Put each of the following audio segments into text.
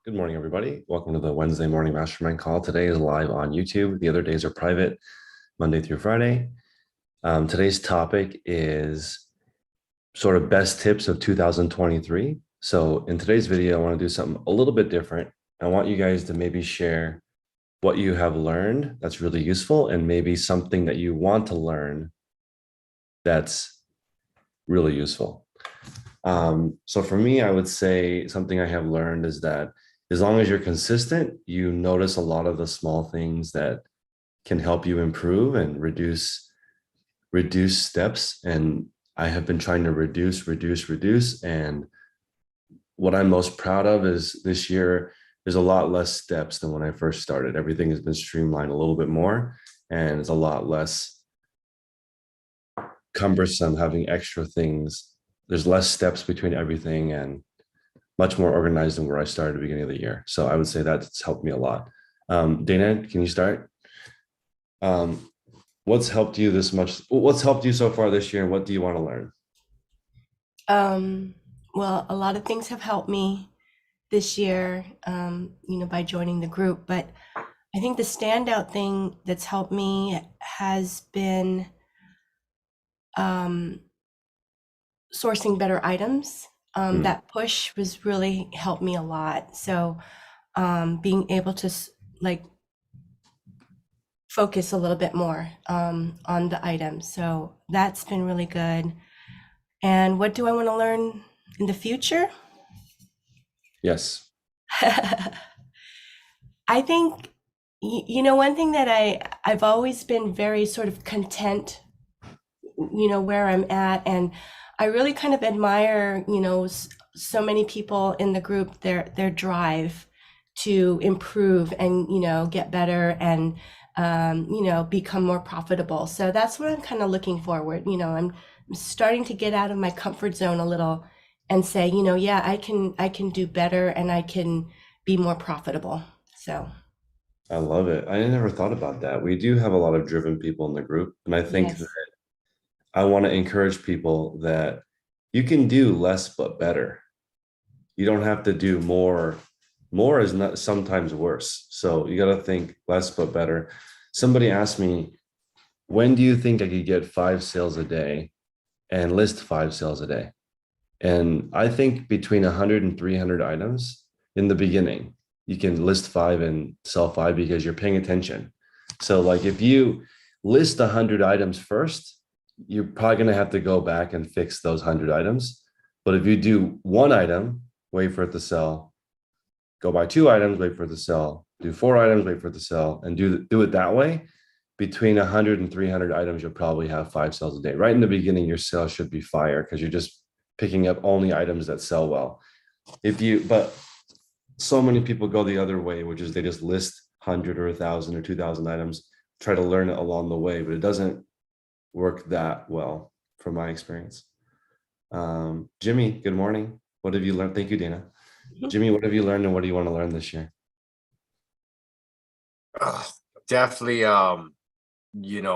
Good morning, everybody. Welcome to the Wednesday morning mastermind call. Today is live on YouTube. The other days are private, Monday through Friday. Today's topic is sort of best tips of 2023. So in today's video, I want to do something a little bit different. I want you guys to maybe share what you have learned that's really useful and maybe something that you want to learn that's really useful. So for me, I would say something I have learned is that as long as you're consistent, you notice a lot of the small things that can help you improve and reduce steps. And I have been trying to reduce. And what I'm most proud of is this year, there's a lot less steps than when I first started. Everything has been streamlined a little bit more, and it's a lot less cumbersome having extra things. There's less steps between everything and much more organized than where I started at the beginning of the year. So I would say that's helped me a lot. Dana, can you start? What's helped you this much? What's helped you so far this year? And what do you want to learn? Well, a lot of things have helped me this year, by joining the group. But I think the standout thing that's helped me has been um, sourcing better items. That push was really helped me a lot. So being able to like focus a little bit more on the items. So that's been really good. And what do I want to learn in the future? Yes. I think one thing that I've always been very sort of content, where I'm at, and I really kind of admire, so many people in the group, their drive to improve and get better and become more profitable. So that's what I'm kind of looking forward. I'm starting to get out of my comfort zone a little and say, yeah, I can do better and I can be more profitable. So, I love it. I never thought about that. We do have a lot of driven people in the group. And I think that yes. I want to encourage people that you can do less but better. You don't have to do more. More is not sometimes worse. So you got to think less but better. Somebody asked me, when do you think I could get 5 sales a day and list 5 sales a day? And I think between 100 and 300 items in the beginning, you can list 5 and sell 5 because you're paying attention. So like if you list 100 items first, you're probably going to have to go back and fix those 100 items. But if you do one item, wait for it to sell, go buy 2 items, wait for it to sell, do 4 items, wait for it to sell, and do it that way, between 100 and 300 items, you'll probably have 5 sales a day. Right in the beginning, your sales should be fire because you're just picking up only items that sell well. But so many people go the other way, which is they just list 100 or 1,000 or 2,000 items, try to learn it along the way, but it doesn't work that well from my experience. Jimmy, good morning. What have you learned? Thank you, Dana. Jimmy, what have you learned and what do you want to learn this year? Ugh, Definitely,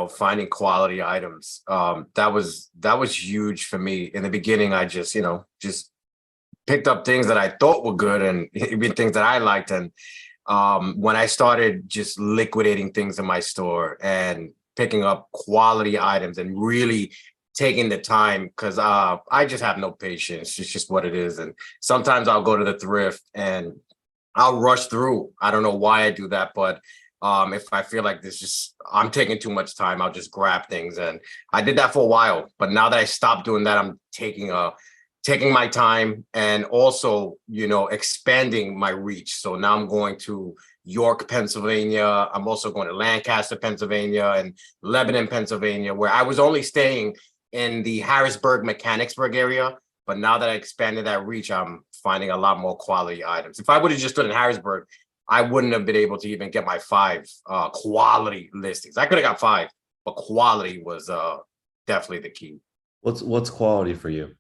finding quality items. That was huge for me. In the beginning, I just picked up things that I thought were good and even things that I liked. And when I started just liquidating things in my store and picking up quality items and really taking the time, because I just have no patience. It's just what it is. And sometimes I'll go to the thrift and I'll rush through. I don't know why I do that, but if I feel like I'm taking too much time, I'll just grab things. And I did that for a while, but now that I stopped doing that, I'm taking my time and also, expanding my reach. So now I'm going to York, Pennsylvania. I'm also going to Lancaster, Pennsylvania, and Lebanon, Pennsylvania, where I was only staying in the Harrisburg, Mechanicsburg area. But now that I expanded that reach, I'm finding a lot more quality items. If I would have just stood in Harrisburg, I wouldn't have been able to even get my 5 quality listings. I could have got 5, but quality was definitely the key. What's quality for you?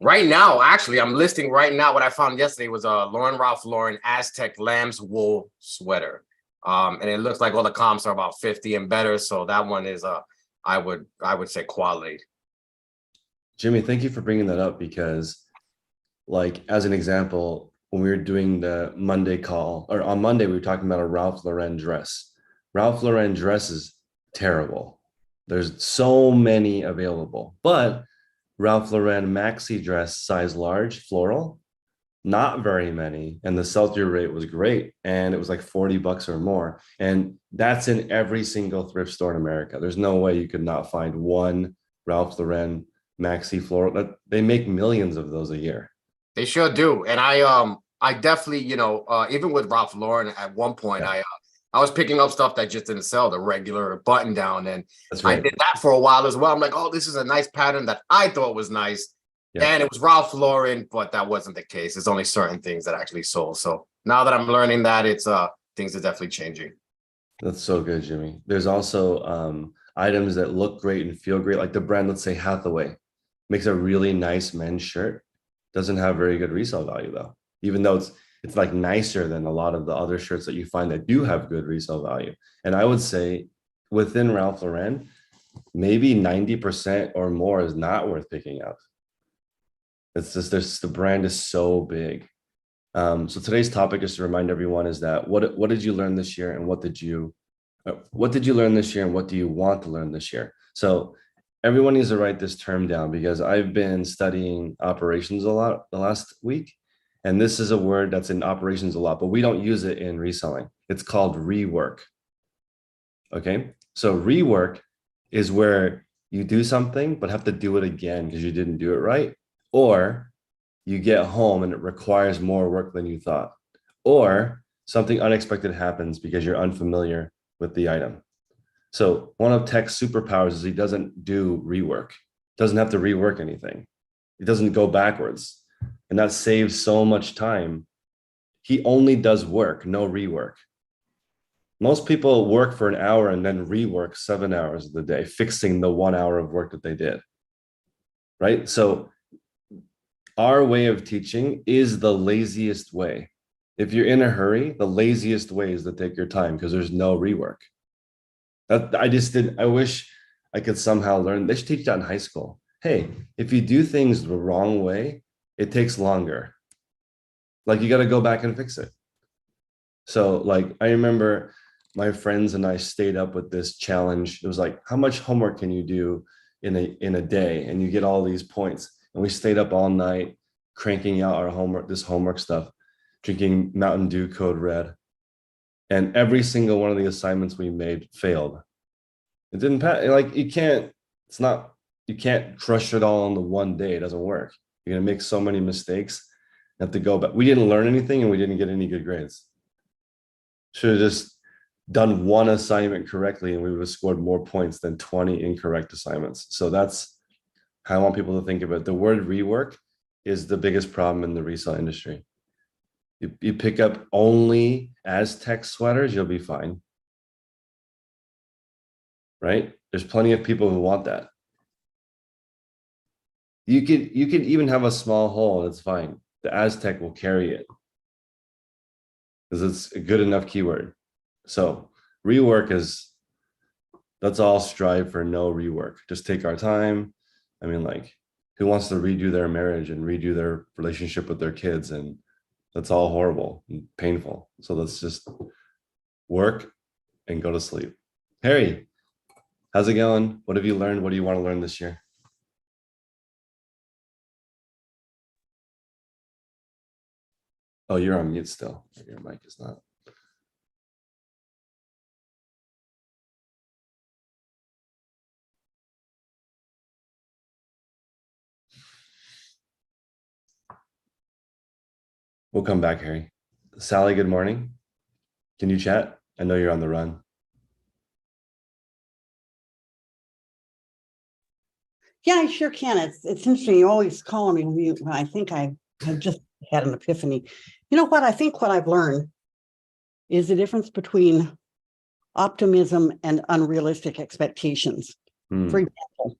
Right now, actually, I'm listing right now. What I found yesterday was a Ralph Lauren Aztec lamb's wool sweater, and it looks like all the comps are about 50 and better. So that one is I would say quality. Jimmy, thank you for bringing that up because, like, as an example, when we were doing the Monday call, or on Monday, we were talking about a Ralph Lauren dress. Ralph Lauren dress is terrible. There's so many available, but Ralph Lauren maxi dress, size large, floral, not very many. And the sell-through rate was great. And it was like $40 or more. And that's in every single thrift store in America. There's no way you could not find one Ralph Lauren maxi floral. They make millions of those a year. They sure do. And I definitely, even with Ralph Lauren at one point, Yeah. I was picking up stuff that just didn't sell, the regular button down. And That's right. I did that for a while as well. I'm like, oh, this is a nice pattern that I thought was nice. Yeah. And it was Ralph Lauren, but that wasn't the case. It's only certain things that actually sold. So now that I'm learning that, it's things are definitely changing. That's so good, Jimmy. There's also items that look great and feel great, like the brand, let's say Hathaway, makes a really nice men's shirt. Doesn't have very good resale value though, even though it's like nicer than a lot of the other shirts that you find that do have good resale value. And I would say within Ralph Lauren, maybe 90% or more is not worth picking up. It's just the brand is so big. So today's topic is to remind everyone is that what did you learn this year, and what did you learn this year, and what do you want to learn this year? So everyone needs to write this term down, because I've been studying operations a lot the last week. And this is a word that's in operations a lot, but we don't use it in reselling. It's called rework. Okay. So rework is where you do something, but have to do it again because you didn't do it right. Or you get home and it requires more work than you thought. Or something unexpected happens because you're unfamiliar with the item. So one of tech's superpowers is he doesn't do rework, doesn't have to rework anything. It doesn't go backwards. And that saves so much time. He only does work, no rework. Most people work for an hour and then rework 7 hours of the day, fixing the 1 hour of work that they did. Right? So our way of teaching is the laziest way. If you're in a hurry, the laziest way is to take your time because there's no rework. I wish I could somehow learn. They should teach that in high school. Hey, if you do things the wrong way, it takes longer. Like you got to go back and fix it. So like, I remember my friends and I stayed up with this challenge. It was like, how much homework can you do in a day? And you get all these points. And we stayed up all night cranking out our homework stuff, drinking Mountain Dew Code Red. And every single one of the assignments we made failed. It didn't pass. Like you can't crush it all in the one day. It doesn't work. You're going to make so many mistakes. You have to go back. We didn't learn anything and we didn't get any good grades. Should have just done one assignment correctly and we would have scored more points than 20 incorrect assignments. So that's how I want people to think of it. The word rework is the biggest problem in the resale industry. You pick up only Aztec sweaters, you'll be fine. Right? There's plenty of people who want that. You could even have a small hole, it's fine. The Aztec will carry it because it's a good enough keyword. So rework let's all strive for no rework. Just take our time. I mean, like, who wants to redo their marriage and redo their relationship with their kids? And that's all horrible and painful. So let's just work and go to sleep. Harry, how's it going? What have you learned? What do you want to learn this year? Oh, you're on mute still. Your mic is not. We'll come back, Harry. Sally, good morning. Can you chat? I know you're on the run. Yeah, I sure can. It's interesting. You always call me mute. I think I just had an epiphany. You know what? I think what I've learned is the difference between optimism and unrealistic expectations. For example,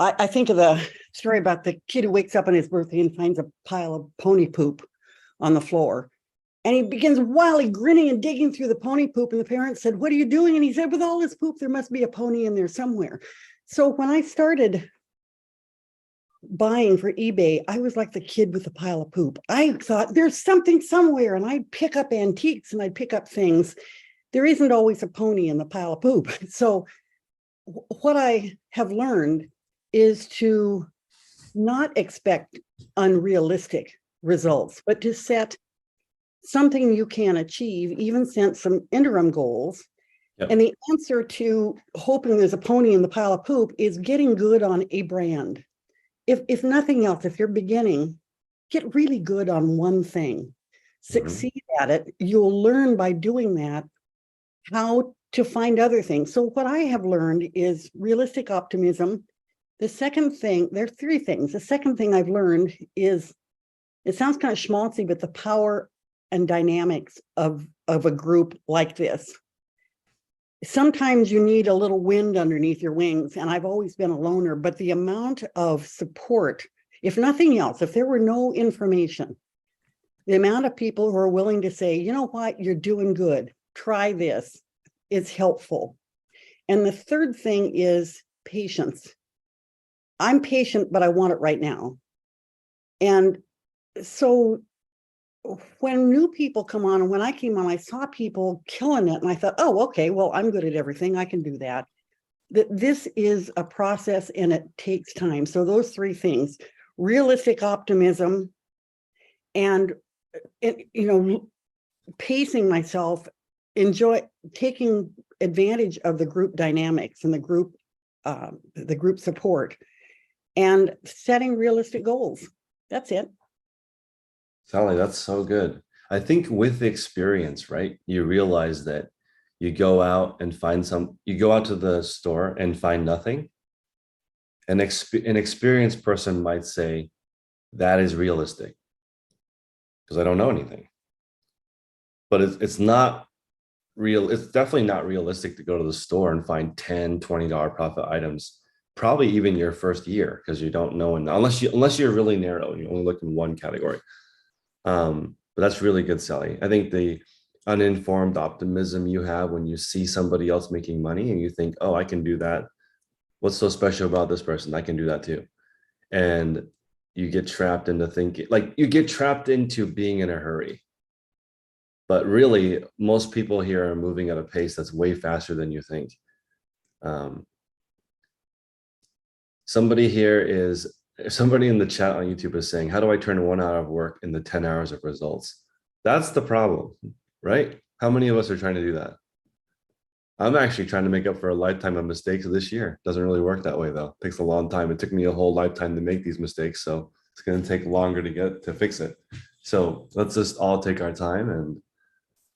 I think of the story about the kid who wakes up on his birthday and finds a pile of pony poop on the floor. And he begins wildly grinning and digging through the pony poop. And the parents said, "What are you doing?" And he said, "With all this poop, there must be a pony in there somewhere." So when I started buying for eBay, I was like the kid with the pile of poop. I thought there's something somewhere, and I'd pick up antiques and I'd pick up things. There isn't always a pony in the pile of poop. So what I have learned is to not expect unrealistic results, but to set something you can achieve, even set some interim goals. Yep. And the answer to hoping there's a pony in the pile of poop is getting good on a brand. If nothing else, if you're beginning, get really good on one thing, succeed at it. You'll learn by doing that how to find other things. So what I have learned is realistic optimism. The second thing, there are three things. The second thing I've learned is, it sounds kind of schmaltzy, but the power and dynamics of a group like this. Sometimes you need a little wind underneath your wings, and I've always been a loner, but the amount of support, if nothing else, if there were no information, the amount of people who are willing to say, you know what, you're doing good, try this, is helpful. And the third thing is patience. I'm patient, but I want it right now. And so when new people come on, and when I came on, I saw people killing it, and I thought, oh, okay, well, I'm good at everything. I can do that. This is a process, and it takes time. So those three things: realistic optimism, and pacing myself, enjoy taking advantage of the group dynamics and the group support, and setting realistic goals. That's it. Sally, that's so good. I think with the experience, right, you realize that you go out and you go out to the store and find nothing. An experienced person might say that is realistic because I don't know anything. But it's not real. It's definitely not realistic to go to the store and find $10, $20 profit items, probably even your first year, because you don't know, unless you're really narrow, you only look in one category. But that's really good, Sally. I think the uninformed optimism you have when you see somebody else making money and you think, oh, I can do that. What's so special about this person? I can do that too. And you get trapped into thinking, like you get trapped into being in a hurry. But really, most people here are moving at a pace that's way faster than you think. Somebody in the chat on YouTube is saying, how do I turn 1 hour of work into 10 hours of results? That's the problem, right? How many of us are trying to do that? I'm actually trying to make up for a lifetime of mistakes this year. Doesn't really work that way though. It takes a long time. It took me a whole lifetime to make these mistakes. So it's going to take longer to fix it. So let's just all take our time.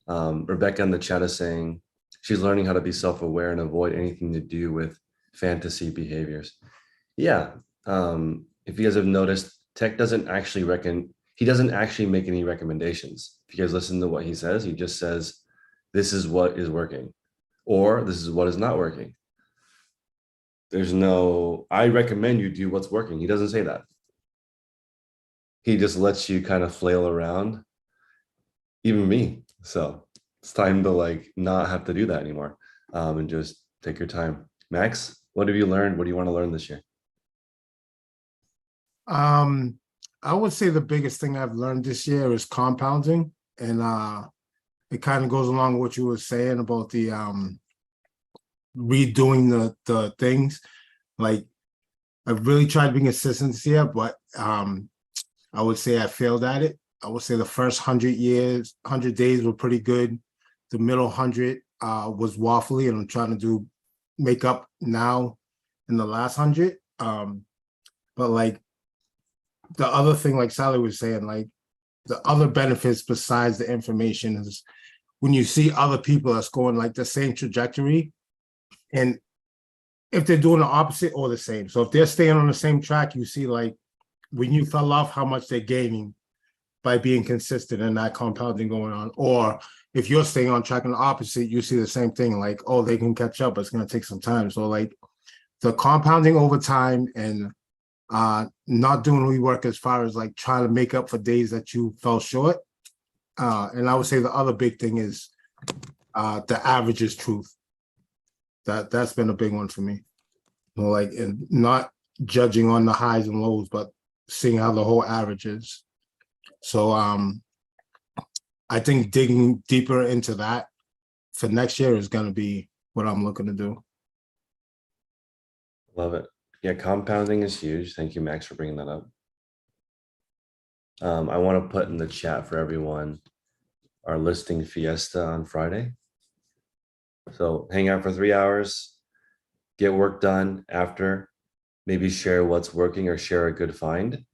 And Rebecca in the chat is saying she's learning how to be self-aware and avoid anything to do with fantasy behaviors. Yeah. If you guys have noticed, Tech doesn't actually make any recommendations. If you guys listen to what he says, he just says, this is what is working, or this is what is not working. There's no, I recommend you do what's working. He doesn't say that. He just lets you kind of flail around, even me. So it's time to not have to do that anymore, and just take your time. Max, what have you learned? What do you want to learn this year? I would say the biggest thing I've learned this year is compounding, and it kind of goes along with what you were saying about the redoing the things. Like I've really tried to be consistent this year, but I would say I failed at it. I would say the first 100 days were pretty good. The middle 100 was waffly, and I'm trying to make up now in the last 100. But the other thing, like Sally was saying, the other benefits besides the information is when you see other people that's going the same trajectory, and if they're doing the opposite or the same. So if they're staying on the same track, you see when you fell off, how much they're gaining by being consistent and not compounding going on. Or if you're staying on track and the opposite, you see the same thing, oh, they can catch up, but it's going to take some time. So the compounding over time and not doing rework as far as trying to make up for days that you fell short. And I would say the other big thing is the average is truth. That's been a big one for me. And not judging on the highs and lows, but seeing how the whole average is. So I think digging deeper into that for next year is going to be what I'm looking to do. Love it. Yeah, compounding is huge. Thank you, Max, for bringing that up. I want to put in the chat for everyone our listing fiesta on Friday. So hang out for 3 hours, get work done after, maybe share what's working or share a good find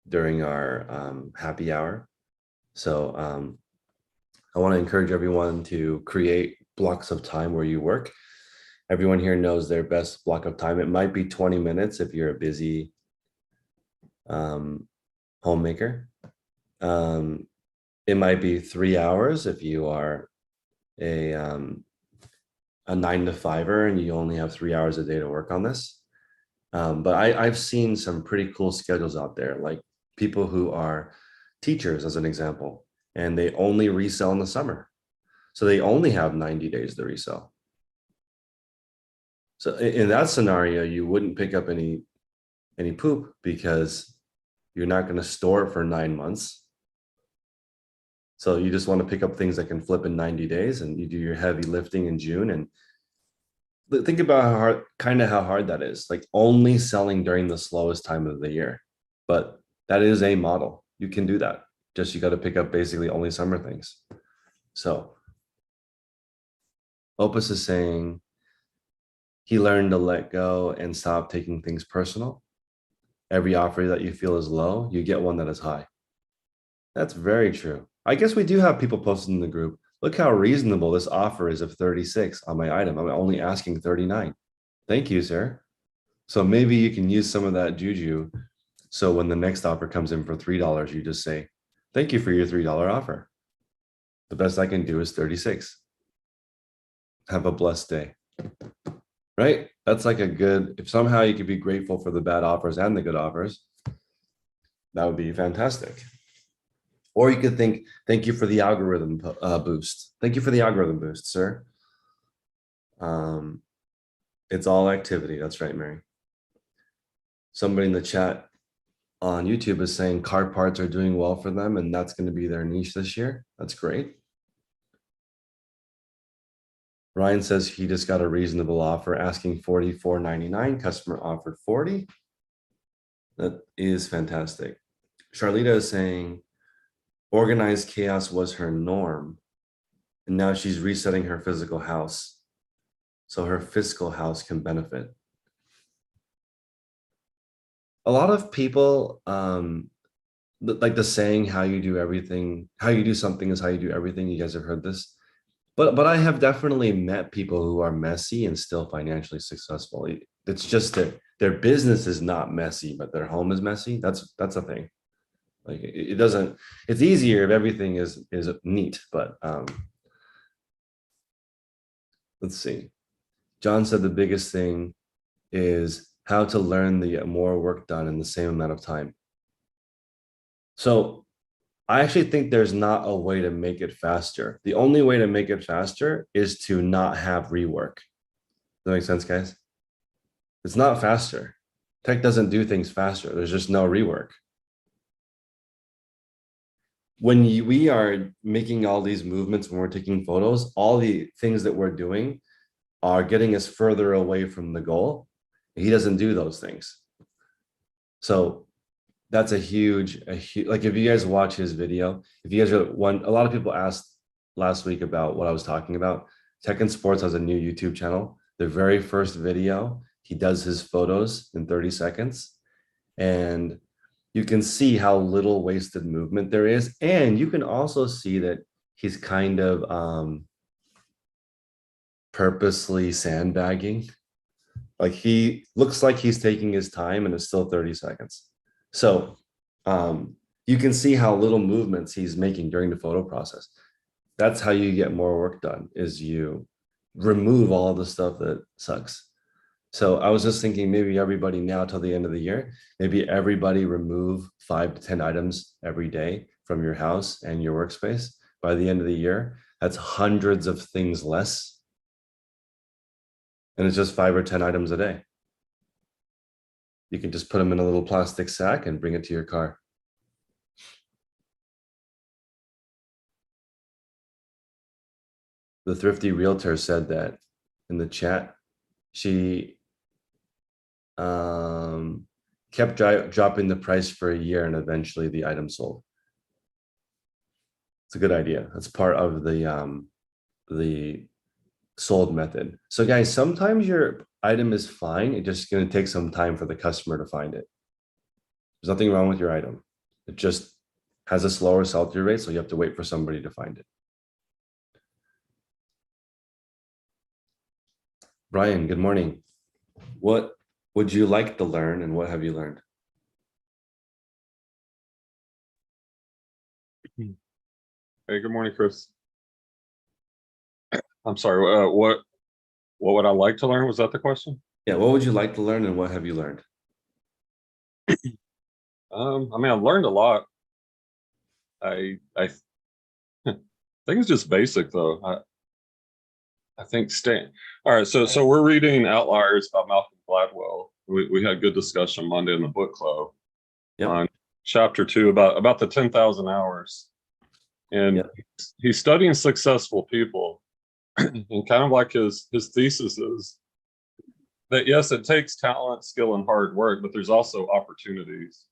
during our happy hour. So I want to encourage everyone to create blocks of time where you work. Everyone here knows their best block of time. It might be 20 minutes if you're a busy homemaker. It might be 3 hours if you are a 9-to-5er and you only have 3 hours a day to work on this. But I've seen some pretty cool schedules out there, like people who are teachers, as an example, and they only resell in the summer. So they only have 90 days to resell. So in that scenario, you wouldn't pick up any poop because you're not going to store it for 9 months. So you just want to pick up things that can flip in 90 days, and you do your heavy lifting in June. And think about how hard that is, like only selling during the slowest time of the year. But that is a model. You can do that. Just you got to pick up basically only summer things. So Opus is saying he learned to let go and stop taking things personal. Every offer that you feel is low, you get one that is high. That's very true. I guess we do have people posted in the group. Look how reasonable this offer is of 36 on my item. I'm only asking 39. Thank you, sir. So maybe you can use some of that juju. So when the next offer comes in for $3, you just say, thank you for your $3 offer. The best I can do is 36. Have a blessed day. Right? That's like a good, if somehow you could be grateful for the bad offers and the good offers, that would be fantastic. Or you could think, thank you for the algorithm boost. Thank you for the algorithm boost, sir. It's all activity. That's right, Mary. Somebody in the chat on YouTube is saying car parts are doing well for them, and that's going to be their niche this year. That's great. Ryan says he just got a reasonable offer, asking $44.99. Customer offered $40. That is fantastic. Charlita is saying organized chaos was her norm, and now she's resetting her physical house so her fiscal house can benefit. A lot of people, like the saying, how you do everything, how you do something is how you do everything. You guys have heard this. But I have definitely met people who are messy and still financially successful. It's just that their business is not messy, but their home is messy. That's a thing. Like it doesn't, it's easier if everything is neat, but let's see. John said the biggest thing is how to learn to get more work done in the same amount of time. So I actually think there's not a way to make it faster. The only way to make it faster is to not have rework. Does that make sense, guys? It's not faster. Tech doesn't do things faster. There's just no rework. When we are making all these movements, when we're taking photos, all the things that we're doing are getting us further away from the goal. He doesn't do those things. So that's a huge, like if you guys watch his video, if you guys are a lot of people asked last week about what I was talking about. Tech and Sports has a new YouTube channel. The very first video, he does his photos in 30 seconds. And you can see how little wasted movement there is. And you can also see that he's kind of purposely sandbagging. Like he looks like he's taking his time and it's still 30 seconds. So you can see how little movements he's making during the photo process. That's how you get more work done, is you remove all the stuff that sucks. So I was just thinking maybe everybody now till the end of the year, maybe everybody remove 5 to 10 items every day from your house and your workspace. By the end of the year, that's hundreds of things less. And it's just 5 or 10 items a day. You can just put them in a little plastic sack and bring it to your car. The thrifty realtor said that in the chat. She kept dropping the price for a year and eventually the item sold. It's a good idea. That's part of the sold method. So guys, sometimes your item is fine. It's just going to take some time for the customer to find it. There's nothing wrong with your item. It just has a slower sell-through rate, so you have to wait for somebody to find it. Brian, good morning. What would you like to learn and what have you learned? Hey, good morning, Chris. I'm sorry, what would I like to learn? Was that the question? Yeah, what would you like to learn and what have you learned? I mean, I've learned a lot. I think it's just basic though. I think all right, so we're reading Outliers by Malcolm Gladwell. We had good discussion Monday in the book club. Yep. On chapter 2 about the 10,000 hours. And Yep. he's studying successful people. And kind of like his thesis is that yes, it takes talent, skill, and hard work, but there's also opportunities.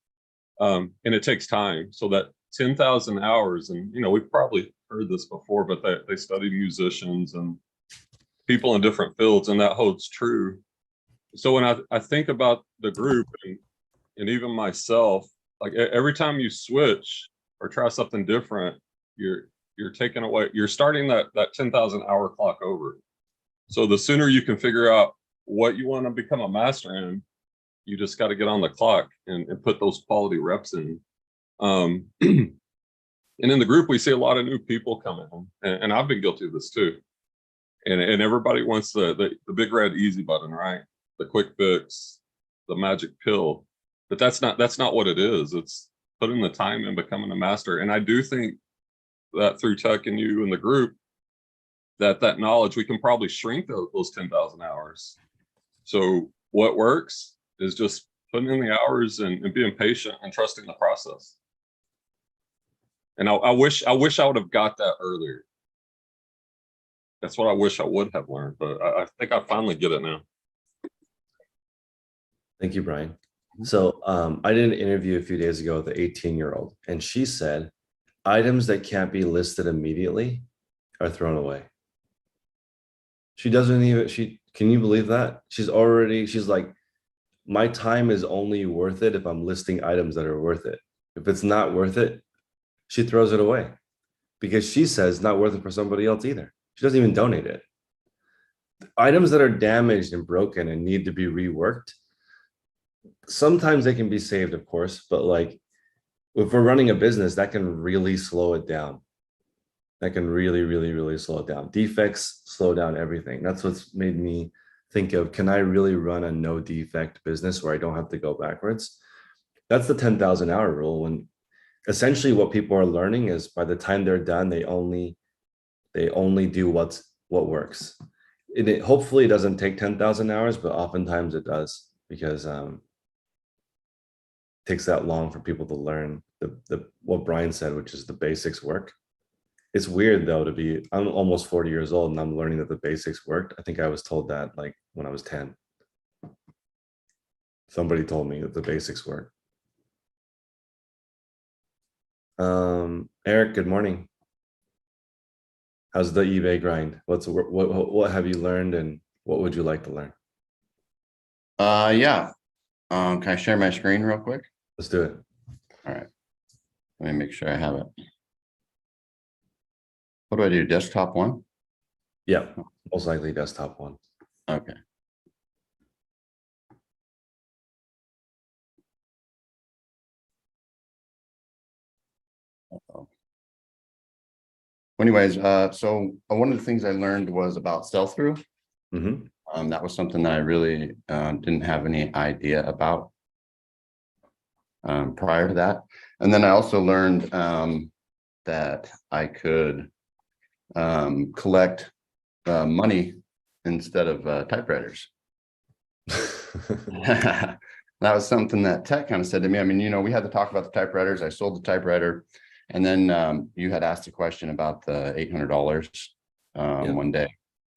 And it takes time. So that 10,000 hours, and we've probably heard this before, but they study musicians and people in different fields, and that holds true. So when I think about the group and even myself, like every time you switch or try something different, you're taking away, you're starting that 10,000 hour clock over. So the sooner you can figure out what you want to become a master in, you just got to get on the clock and put those quality reps in. And in the group, we see a lot of new people come in, and I've been guilty of this too. And everybody wants the big red easy button, right? The quick fix, the magic pill. But that's not what it is. It's putting the time in becoming a master. And I do think that through Tech and you and the group, that knowledge, we can probably shrink those 10,000 hours. So what works is just putting in the hours and being patient and trusting the process. And I wish I would have got that earlier. That's what I wish I would have learned, but I think I finally get it now. Thank you, Brian. So I did an interview a few days ago with an 18-year-old, and she said items that can't be listed immediately are thrown away. She doesn't even, can you believe that? She's like, my time is only worth it if I'm listing items that are worth it. If it's not worth it, she throws it away because she says it's not worth it for somebody else either. She doesn't even donate it. Items that are damaged and broken and need to be reworked, sometimes they can be saved, of course, but like if we're running a business, that can really slow it down. That can really, really, really slow it down. Defects slow down everything. That's what's made me think of, can I really run a no defect business where I don't have to go backwards? That's the 10,000 hour rule. When essentially what people are learning is by the time they're done, they only do what works. Hopefully it doesn't take 10,000 hours, but oftentimes it does because it takes that long for people to learn what Brian said, which is the basics work. It's weird though I'm almost 40 years old and I'm learning that the basics worked. I think I was told that like when I was 10. Somebody told me that the basics work. Eric, good morning. How's the eBay grind? What have you learned and what would you like to learn? Yeah. Can I share my screen real quick? Let's do it. All right. Let me make sure I have it. What do I do? Desktop one? Yeah, most likely desktop one. Okay. Anyways, so one of the things I learned was about sell-through. Mm-hmm. That was something that I really didn't have any idea about prior to that. And then I also learned that I could collect money instead of typewriters. That was something that Tech kind of said to me. I mean, we had to talk about the typewriters. I sold the typewriter. And then you had asked a question about the $800 Yeah. one day.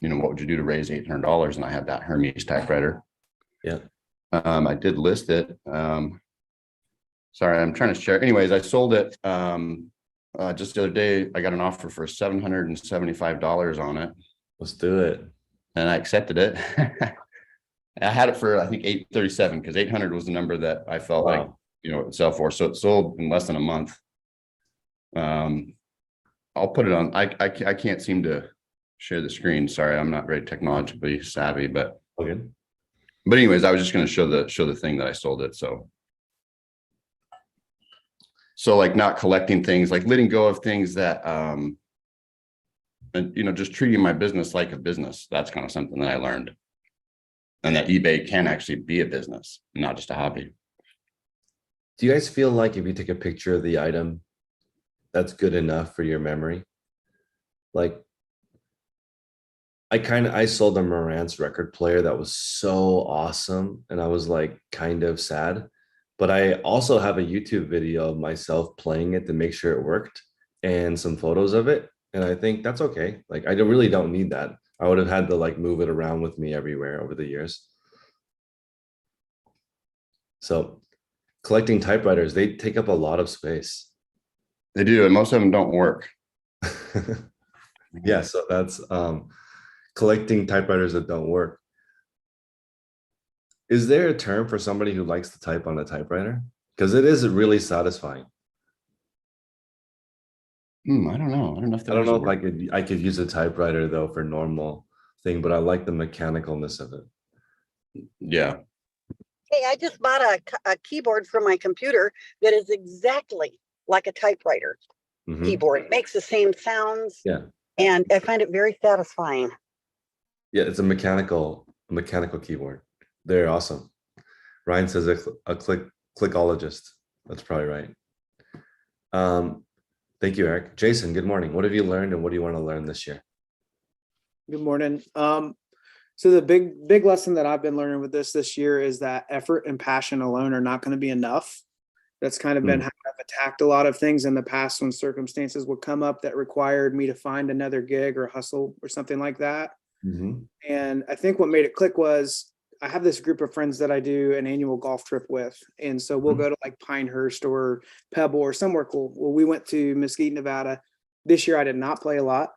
What would you do to raise $800? And I had that Hermes typewriter. Yeah. I did list it. Sorry, I'm trying to share. Anyways, I sold it just the other day. I got an offer for $775 on it. Let's do it. And I accepted it. I had it for, I think, 837 because 800 was the number that I felt like, it would sell for. So it sold in less than a month. I'll put it on. I can't seem to share the screen. Sorry, I'm not very technologically savvy, but Okay. But anyways, I was just going to show the thing that I sold it. So like not collecting things, like letting go of things that and just treating my business like a business. That's kind of something that I learned. And that eBay can actually be a business, not just a hobby. Do you guys feel like if you take a picture of the item, that's good enough for your memory? Like, I sold a Marantz record player that was so awesome, and I was like kind of sad. But I also have a YouTube video of myself playing it to make sure it worked and some photos of it. And I think that's okay. Like, I really don't need that. I would have had to like move it around with me everywhere over the years. So collecting typewriters, they take up a lot of space. They do, and most of them don't work. Yeah, so that's collecting typewriters that don't work. Is there a term for somebody who likes to type on a typewriter? Because it is really satisfying. I don't know. I don't know if I don't know if I could use a typewriter though for normal thing, but I like the mechanicalness of it. Yeah. Hey, I just bought a keyboard for my computer that is exactly like a typewriter keyboard. It makes the same sounds. Yeah. And I find it very satisfying. Yeah, it's a mechanical keyboard. They're awesome. Ryan says a clickologist. That's probably right. Thank you, Eric. Jason, good morning. What have you learned and what do you want to learn this year? Good morning. So the big lesson that I've been learning with this year is that effort and passion alone are not going to be enough. That's kind of been how I've attacked a lot of things in the past when circumstances would come up that required me to find another gig or hustle or something like that. And I think what made it click was I have this group of friends that I do an annual golf trip with. And so we'll go to like Pinehurst or Pebble or somewhere cool. Well, we went to Mesquite, Nevada. This year I did not play a lot.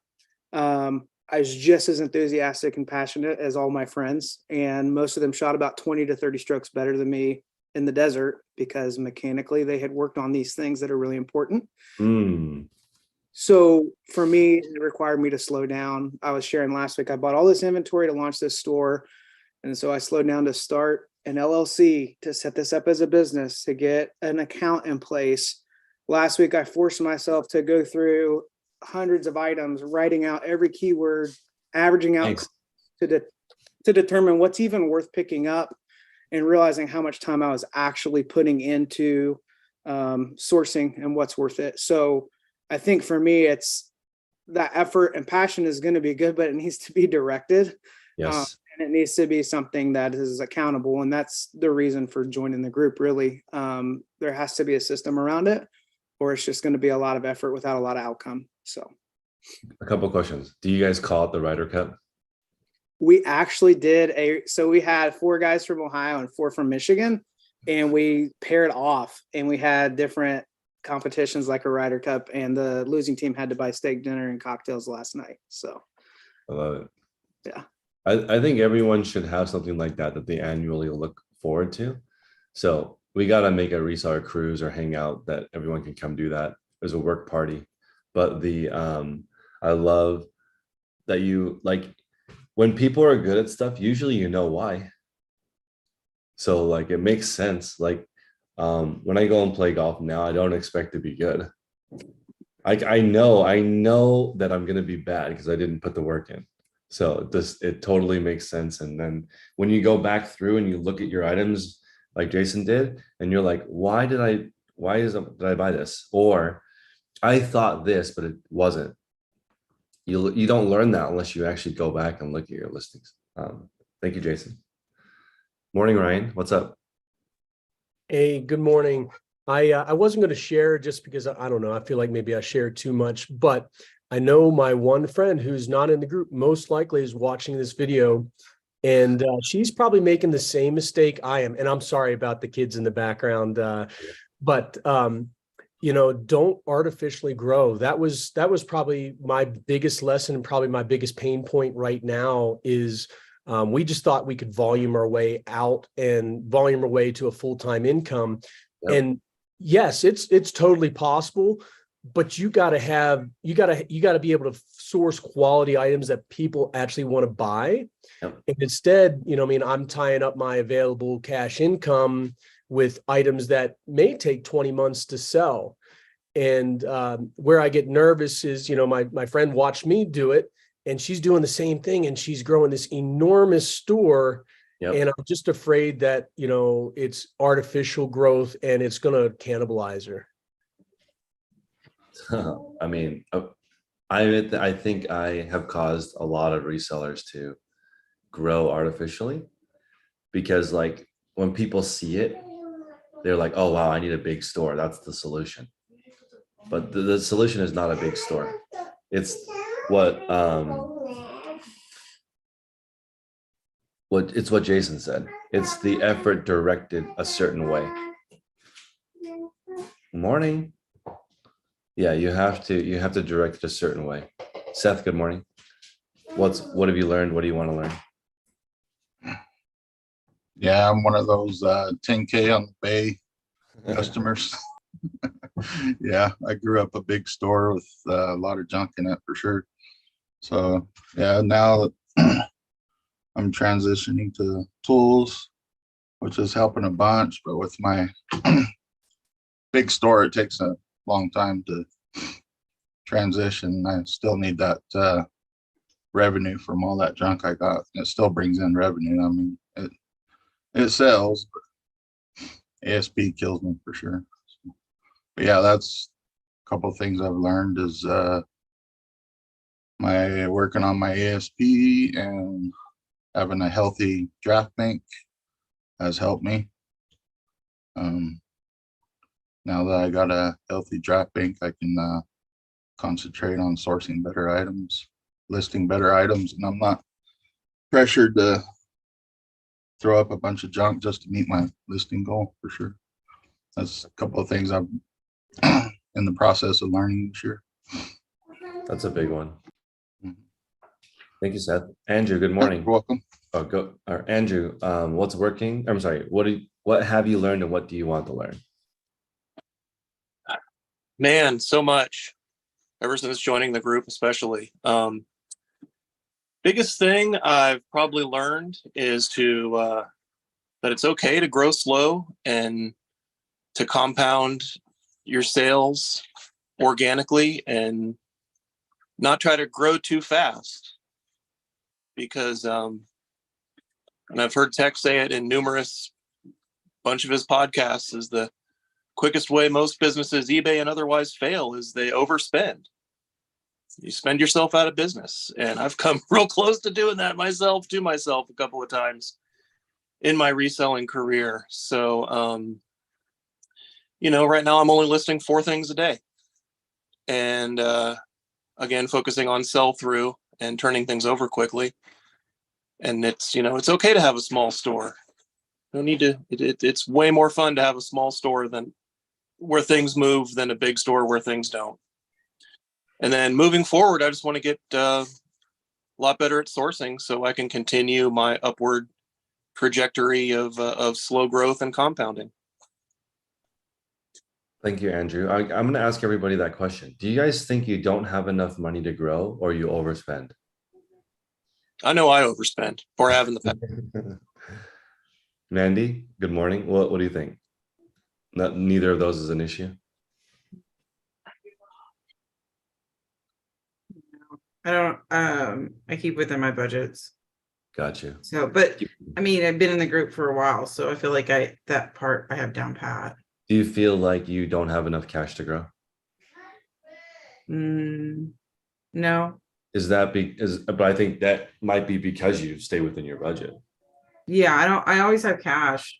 I was just as enthusiastic and passionate as all my friends. And most of them shot about 20 to 30 strokes better than me in the desert because mechanically they had worked on these things that are really important. So for me, it required me to slow down. I was sharing last week, I bought all this inventory to launch this store. And so I slowed down to start an LLC, to set this up as a business, to get an account in place. Last week, I forced myself to go through hundreds of items, writing out every keyword, averaging out to determine what's even worth picking up, and realizing how much time I was actually putting into sourcing and what's worth it. So I think for me, it's that effort and passion is going to be good, but it needs to be directed. Yes. And it needs to be something that is accountable. And that's the reason for joining the group, really. There has to be a system around it, or it's just going to be a lot of effort without a lot of outcome. So a couple of questions. Do you guys call it the Ryder Cup? We actually did so we had 4 guys from Ohio and 4 from Michigan, and we paired off and we had different competitions like a Ryder Cup, and the losing team had to buy steak dinner and cocktails last night. So I love it. Yeah. I think everyone should have something like that they annually look forward to. So we got to make a reseller cruise or hangout that everyone can come do that. There's a work party, but I love that you like when people are good at stuff, usually you know why. So like it makes sense. Like when I go and play golf now, I don't expect to be good. I know that I'm going to be bad because I didn't put the work in. So it totally makes sense. And then when you go back through and you look at your items like Jason did, and you're like, why did I buy this? Or I thought this, but it wasn't. You don't learn that unless you actually go back and look at your listings. Thank you, Jason. Morning, Ryan. What's up? Hey, good morning. I wasn't going to share just because I don't know. I feel like maybe I shared too much, but I know my one friend who's not in the group most likely is watching this video, and she's probably making the same mistake I am. And I'm sorry about the kids in the background, but don't artificially grow. That was probably my biggest lesson and probably my biggest pain point right now is. We just thought we could volume our way out and volume our way to a full-time income. Yep. And yes, it's totally possible, but you got to be able to source quality items that people actually want to buy. Yep. And instead, I'm tying up my available cash income with items that may take 20 months to sell. And where I get nervous is, my friend watched me do it. And she's doing the same thing, and she's growing this enormous store. Yep. And I'm just afraid that, it's artificial growth and it's going to cannibalize her. I mean, I think I have caused a lot of resellers to grow artificially because, like, when people see it, they're like, oh, wow, I need a big store. That's the solution. But the solution is not a big store. It's what Jason said. It's the effort directed a certain way. Morning. Yeah, you have to direct it a certain way. Seth, good morning. What have you learned? What do you want to learn? Yeah, I'm one of those 10K on the bay customers. Yeah, I grew up a big store with a lot of junk in it for sure. So yeah, now that I'm transitioning to tools, which is helping a bunch, but with my big store, it takes a long time to transition. I still need that revenue from all that junk I got. It still brings in revenue. I mean, it sells, but ASP kills me for sure. But yeah, that's a couple of things I've learned is my working on my ASP and having a healthy draft bank has helped me. Now that I got a healthy draft bank, I can concentrate on sourcing better items, listing better items, and I'm not pressured to throw up a bunch of junk just to meet my listing goal for sure. That's a couple of things I'm in the process of learning this year. That's a big one. Thank you, Seth. Andrew, good morning. You're welcome. Oh, go. Andrew, what's working? I'm sorry. What have you learned and what do you want to learn? Man, so much. Ever since joining the group, especially. Biggest thing I've probably learned is that it's okay to grow slow and to compound your sales organically and not try to grow too fast. Because, and I've heard Tech say it in numerous bunch of his podcasts, is the quickest way most businesses, eBay and otherwise, fail is they overspend. You spend yourself out of business. And I've come real close to doing that myself a couple of times in my reselling career. So, right now I'm only listing 4 things a day. And again, focusing on sell through and turning things over quickly. And it's okay to have a small store. You don't need to, it's way more fun to have a small store than where things move than a big store where things don't. And then moving forward, I just want to get a lot better at sourcing so I can continue my upward trajectory of slow growth and compounding. Thank you, Andrew. I'm going to ask everybody that question. Do you guys think you don't have enough money to grow or you overspend? I know I overspend or have in the past. Mandy, good morning. What do you think? Neither of those is an issue. I don't, I keep within my budgets. Got you. So, but I mean, I've been in the group for a while, so I feel like that part I have down pat. Do you feel like you don't have enough cash to grow? No. But I think that might be because you stay within your budget. Yeah, I always have cash.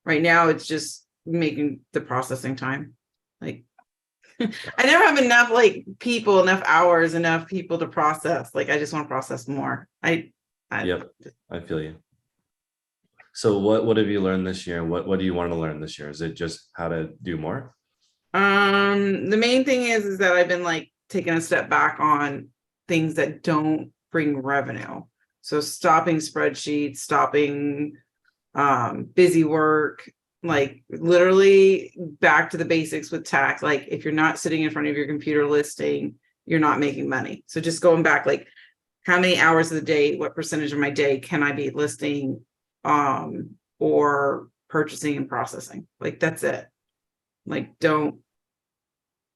Right now, it's just making the processing time. Like, I never have enough enough hours, enough people to process. Like, I just want to process more. Yep, I feel you. So what have you learned this year? What do you want to learn this year? Is it just how to do more? The main thing is that I've been like taking a step back on things that don't bring revenue. So stopping spreadsheets, stopping busy work, like literally back to the basics with tax. Like if you're not sitting in front of your computer listing, you're not making money. So just going back, like how many hours of the day, what percentage of my day can I be listing or purchasing and processing? Like that's it. Like don't,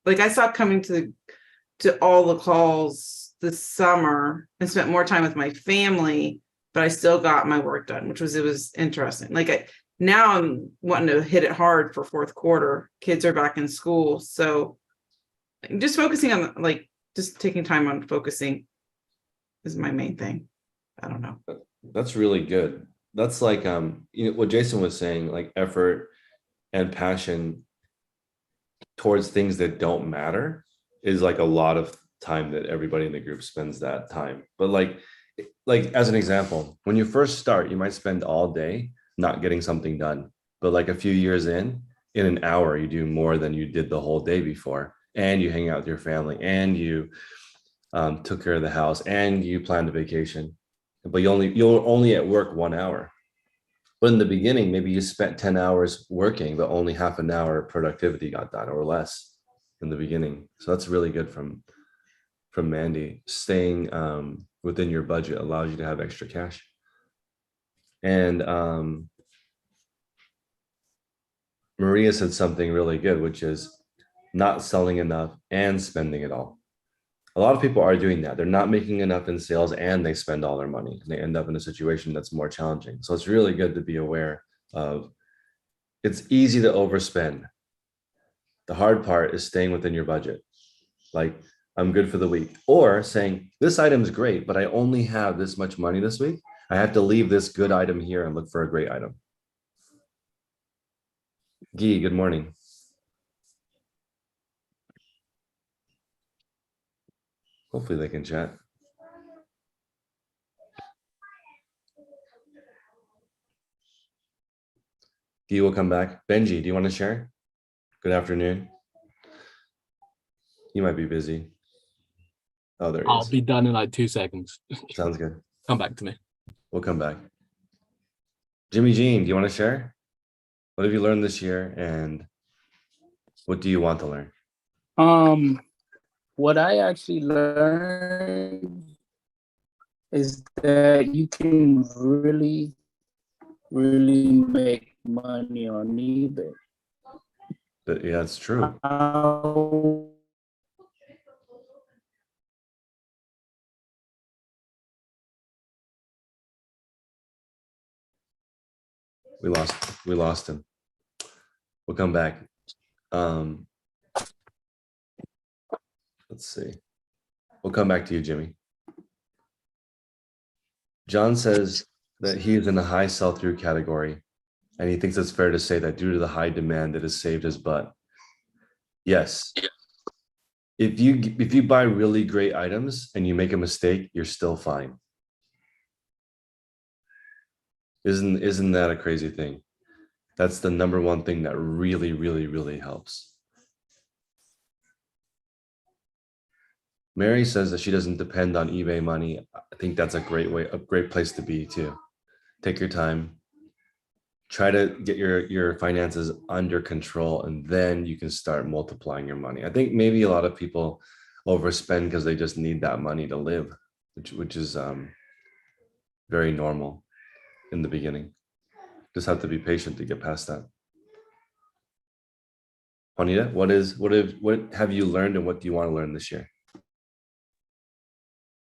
like I stopped coming to all the calls this summer and spent more time with my family, but I still got my work done, it was interesting. Like now I'm wanting to hit it hard for fourth quarter. Kids are back in school. So just focusing on just taking time on focusing is my main thing. I don't know. That's really good. That's like, what Jason was saying, like effort and passion towards things that don't matter is like a lot of time that everybody in the group spends that time. But like as an example, when you first start, you might spend all day not getting something done, but like a few years in an hour, you do more than you did the whole day before, and you hang out with your family, and you took care of the house, and you planned a vacation, but you're only at work 1 hour. But in the beginning, maybe you spent 10 hours working, but only half an hour productivity got done or less in the beginning. So that's really good from Mandy. Staying within your budget allows you to have extra cash. And Maria said something really good, which is not selling enough and spending it all. A lot of people are doing that. They're not making enough in sales and they spend all their money. They end up in a situation that's more challenging. So it's really good to be aware of. It's easy to overspend. The hard part is staying within your budget. Like, I'm good for the week. Or saying, this item's great, but I only have this much money this week. I have to leave this good item here and look for a great item. Guy, good morning. Hopefully they can chat. Guy will come back. Benji, do you want to share? Good afternoon. You might be busy. Oh, there he I'll is. be done in like 2 seconds. Sounds good. Come back to me. We'll come back. Jimmy Jean, do you want to share? What have you learned this year and what do you want to learn? What I actually learned is that you can really, really make money on eBay. But yeah, it's true. We lost him. We'll come back. Let's see. We'll come back to you, Jimmy. John says that he is in the high sell-through category, and he thinks it's fair to say that due to the high demand, it has saved his butt. Yes. If you buy really great items and you make a mistake, you're still fine. Isn't that a crazy thing? That's the number one thing that really, really, really helps. Mary says that she doesn't depend on eBay money. I think that's a great place to be too. Take your time. Try to get your finances under control, and then you can start multiplying your money. I think maybe a lot of people overspend because they just need that money to live, which is very normal in the beginning. Just have to be patient to get past that. Juanita, what have you learned and what do you want to learn this year?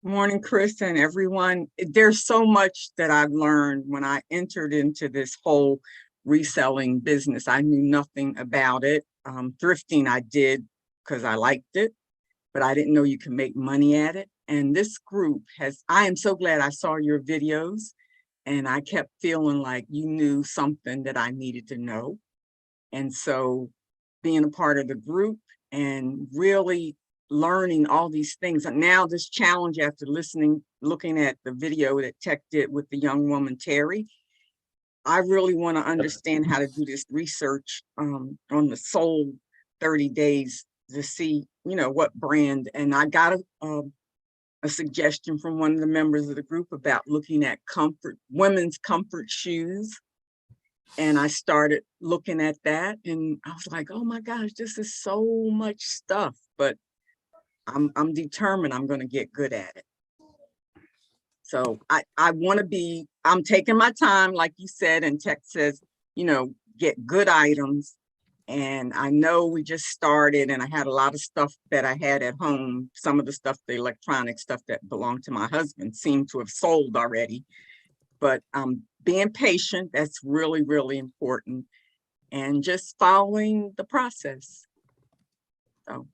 Morning, Chris, and everyone. There's so much that I've learned when I entered into this whole reselling business. I knew nothing about it. Thrifting I did because I liked it, but I didn't know you can make money at it. And this group I am so glad I saw your videos And I kept feeling like you knew something that I needed to know. And so being a part of the group and really learning all these things. And now this challenge after looking at the video that Tech did with the young woman, Terry, I really want to understand how to do this research on the sold 30 days to see, what brand. And I got a suggestion from one of the members of the group about looking at women's comfort shoes. And I started looking at that and I was like, oh my gosh, this is so much stuff, but I'm determined I'm going to get good at it. So I want to I'm taking my time, like you said, and Tech says, get good items. And I know we just started and I had a lot of stuff that I had at home. Some of the stuff, the electronic stuff that belonged to my husband seemed to have sold already. But being patient, that's really, really important. And just following the process. So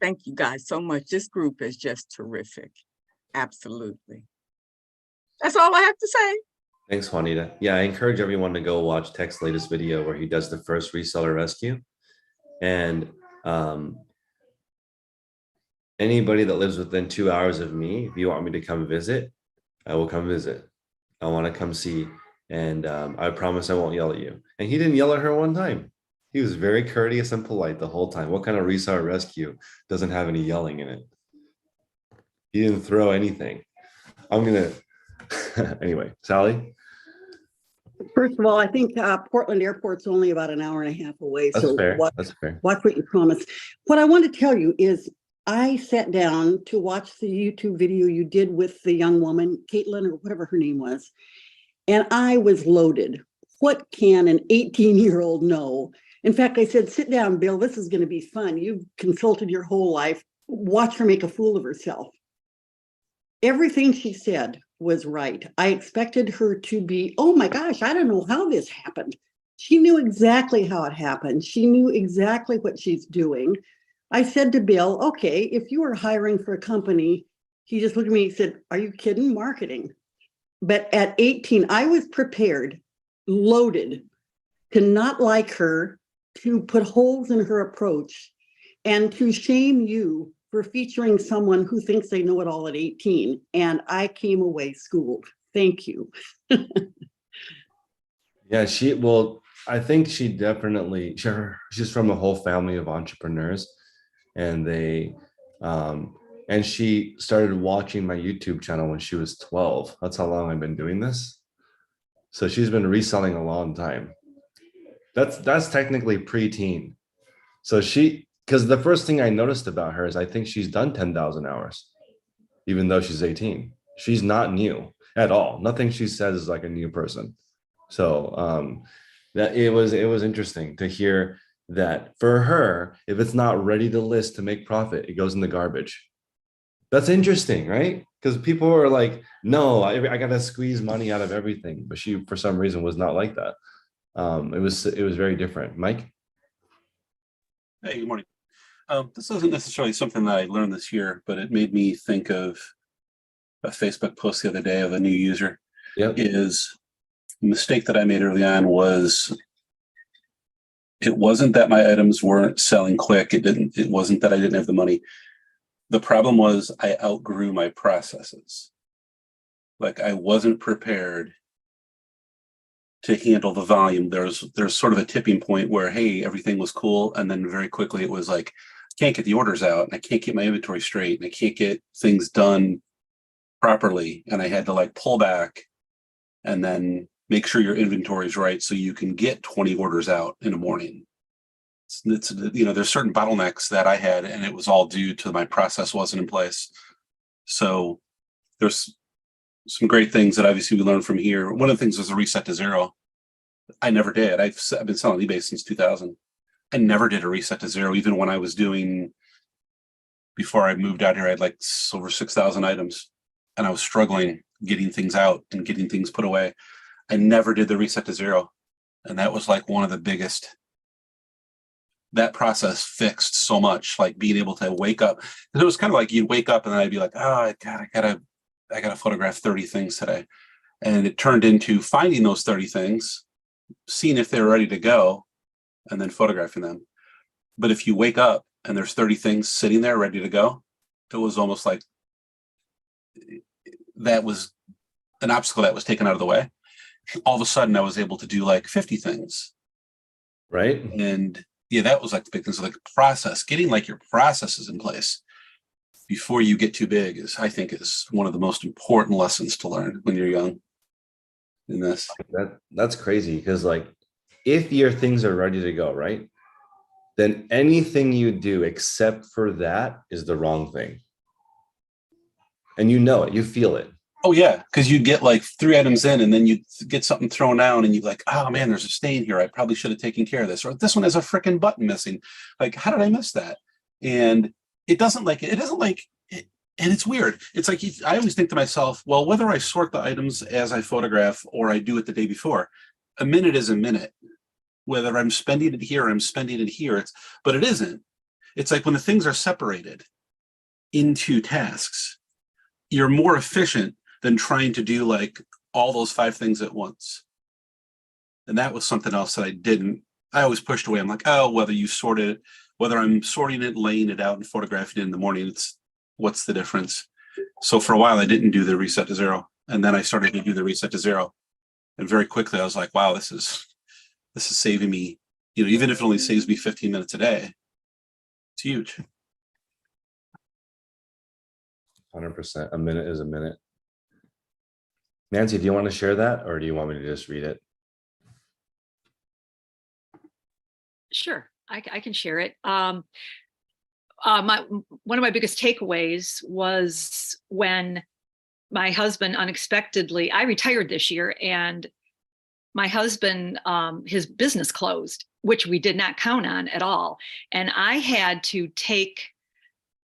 thank you guys so much. This group is just terrific. Absolutely. That's all I have to say. Thanks, Juanita. Yeah, I encourage everyone to go watch Tech's latest video where he does the first reseller rescue. And anybody that lives within 2 hours of me, if you want me to come visit, I will come visit. I want to come see. And I promise I won't yell at you. And he didn't yell at her one time. He was very courteous and polite the whole time. What kind of reseller rescue doesn't have any yelling in it? He didn't throw anything. I'm going to, anyway, Sally? First of all, I think Portland Airport's only about an hour and a half away. That's so fair. Watch what you promise. What I want to tell you is I sat down to watch the YouTube video you did with the young woman, Caitlin, or whatever her name was, and I was loaded. What can an 18-year-old know? In fact, I said, sit down, Bill, this is going to be fun. You've consulted your whole life. Watch her make a fool of herself. Everything she said was right. I expected her to be, oh my gosh, I don't know how this happened. She knew exactly how it happened. She knew exactly what she's doing. I said to Bill, okay, if you were hiring for a company, he just looked at me and said, are you kidding? Marketing. But at 18, I was prepared, loaded, to not like her, to put holes in her approach, and to shame you for featuring someone who thinks they know it all at 18. And I came away schooled. Thank you. Yeah, I think she definitely, she's from a whole family of entrepreneurs, and and she started watching my YouTube channel when she was 12. That's how long I've been doing this. So she's been reselling a long time. That's technically preteen. So because the first thing I noticed about her is I think she's done 10,000 hours, even though she's 18. She's not new at all. Nothing she says is like a new person. So that it was interesting to hear that for her, if it's not ready to list to make profit, it goes in the garbage. That's interesting, right? Because people are like, no, I got to squeeze money out of everything. But she, for some reason, was not like that. It was very different. Mike? Hey, good morning. This isn't necessarily something that I learned this year, but it made me think of a Facebook post the other day of a new user. Yep. Is a mistake that I made early on was it wasn't that my items weren't selling quick. It wasn't that I didn't have the money. The problem was I outgrew my processes. Like I wasn't prepared to handle the volume. There's sort of a tipping point where, hey, everything was cool. And then very quickly it was like, I can't get the orders out and I can't get my inventory straight and I can't get things done properly. And I had to like pull back and then make sure your inventory is right so you can get 20 orders out in a morning. It's there's certain bottlenecks that I had and it was all due to my process wasn't in place. So there's some great things that obviously we learned from here. One of the things was a reset to zero. I never did. I've been selling eBay since 2000. I never did a reset to zero, even when I was doing, before I moved out here, I had like over 6,000 items and I was struggling getting things out and getting things put away. I never did the reset to zero. And that was like one of the biggest, that process fixed so much, like being able to wake up. And it was kind of like you'd wake up and then I'd be like, oh God, I gotta photograph 30 things today. And it turned into finding those 30 things, seeing if they're ready to go, and then photographing them. But if you wake up and there's 30 things sitting there ready to go, it was almost like that was an obstacle that was taken out of the way. All of a sudden I was able to do like 50 things. Right. And yeah, that was like the big thing. So like process, getting like your processes in place before you get too big I think is one of the most important lessons to learn when you're young in this. That's crazy, because like if your things are ready to go, right, then anything you do except for that is the wrong thing. And you know it, you feel it. Oh yeah, because you get like 3 items in and then you get something thrown down and you're like, oh man, there's a stain here. I probably should have taken care of this. Or this one has a freaking button missing. Like, how did I miss that? And it doesn't like it. It doesn't like it. And it's weird. It's like, I always think to myself, well, whether I sort the items as I photograph or I do it the day before, a minute is a minute. Whether I'm spending it here or I'm spending it here, but it isn't. It's like when the things are separated into tasks, you're more efficient than trying to do like all those 5 things at once. And that was something else that I always pushed away. I'm like, oh, whether you sort it, whether I'm sorting it, laying it out and photographing it in the morning, what's the difference? So for a while I didn't do the reset to 0. And then I started to do the reset to 0. And very quickly I was like, wow, this is saving me, even if it only saves me 15 minutes a day, it's huge. 100%. A minute is a minute. Nancy, do you want to share that, or do you want me to just read it? Sure, I can share it. One of my biggest takeaways was when my husband unexpectedly, I retired this year, and my husband, his business closed, which we did not count on at all. And I had to take